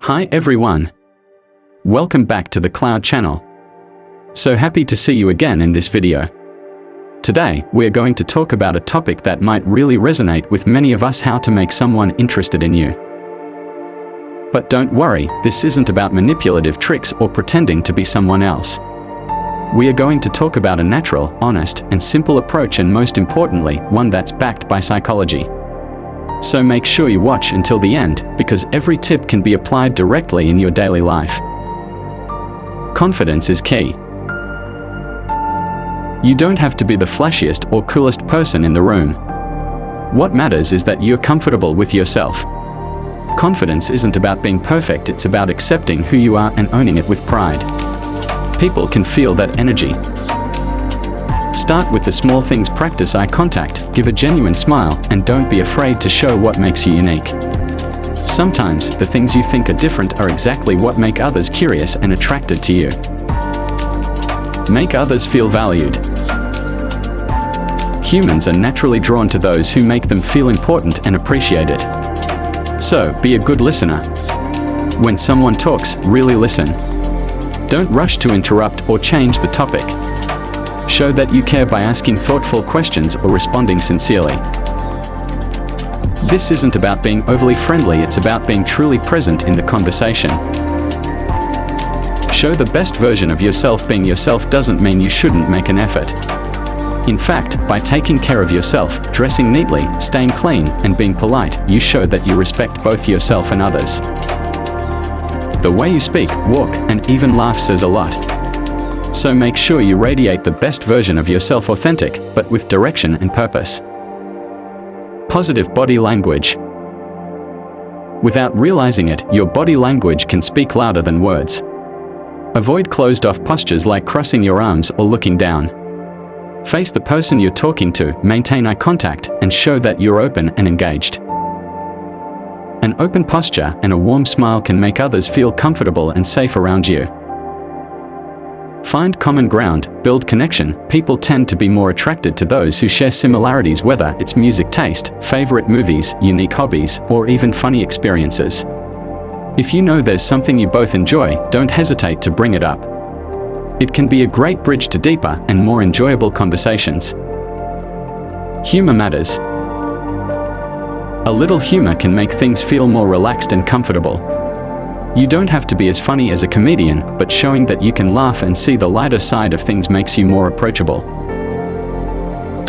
Hi everyone. Welcome back to the Cloud channel. So happy to see you again in this video. Today, we're going to talk about a topic that might really resonate with many of us: how to make someone interested in you. But don't worry, this isn't about manipulative tricks or pretending to be someone else. We are going to talk about a natural, honest, and simple approach, and most importantly, one that's backed by psychology. So make sure you watch until the end, because every tip can be applied directly in your daily life. Confidence is key. You don't have to be the flashiest or coolest person in the room. What matters is that you're comfortable with yourself. Confidence isn't about being perfect, it's about accepting who you are and owning it with pride. People can feel that energy. Start with the small things: practice eye contact, give a genuine smile, and don't be afraid to show what makes you unique. Sometimes, the things you think are different are exactly what make others curious and attracted to you. Make others feel valued. Humans are naturally drawn to those who make them feel important and appreciated. So, be a good listener. When someone talks, really listen. Don't rush to interrupt or change the topic. Show that you care by asking thoughtful questions or responding sincerely. This isn't about being overly friendly, it's about being truly present in the conversation. Show the best version of yourself. Being yourself doesn't mean you shouldn't make an effort. In fact, by taking care of yourself, dressing neatly, staying clean, and being polite, you show that you respect both yourself and others. The way you speak, walk, and even laugh says a lot. So make sure you radiate the best version of yourself, authentic, but with direction and purpose. Positive body language. Without realizing it, your body language can speak louder than words. Avoid closed-off postures like crossing your arms or looking down. Face the person you're talking to, maintain eye contact, and show that you're open and engaged. An open posture and a warm smile can make others feel comfortable and safe around you. Find common ground, build connection. People tend to be more attracted to those who share similarities, whether it's music taste, favorite movies, unique hobbies, or even funny experiences. If you know there's something you both enjoy, don't hesitate to bring it up. It can be a great bridge to deeper and more enjoyable conversations. Humor matters. A little humor can make things feel more relaxed and comfortable. You don't have to be as funny as a comedian, but showing that you can laugh and see the lighter side of things makes you more approachable.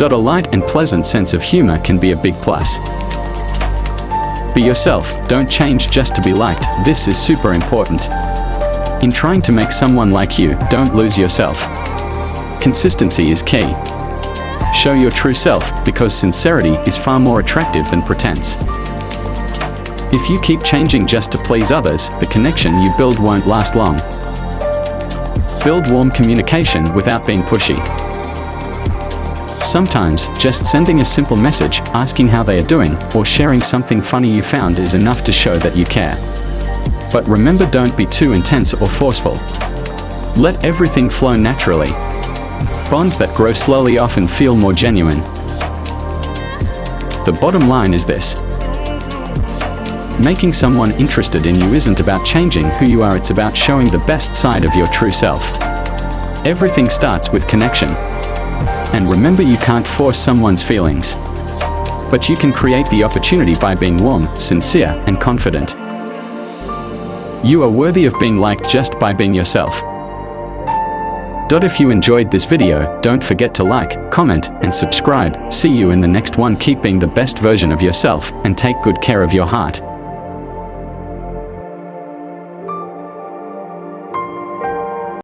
A light and pleasant sense of humor can be a big plus. Be yourself, don't change just to be liked. This is super important. In trying to make someone like you, don't lose yourself. Consistency is key. Show your true self, because sincerity is far more attractive than pretense. If you keep changing just to please others, the connection you build won't last long. Build warm communication without being pushy. Sometimes, just sending a simple message, asking how they are doing, or sharing something funny you found is enough to show that you care. But remember, don't be too intense or forceful. Let everything flow naturally. Bonds that grow slowly often feel more genuine. The bottom line is this: making someone interested in you isn't about changing who you are, it's about showing the best side of your true self. Everything starts with connection. And remember, you can't force someone's feelings. But you can create the opportunity by being warm, sincere, and confident. You are worthy of being liked just by being yourself. If you enjoyed this video, don't forget to like, comment, and subscribe. See you in the next one. Keep being the best version of yourself, and take good care of your heart.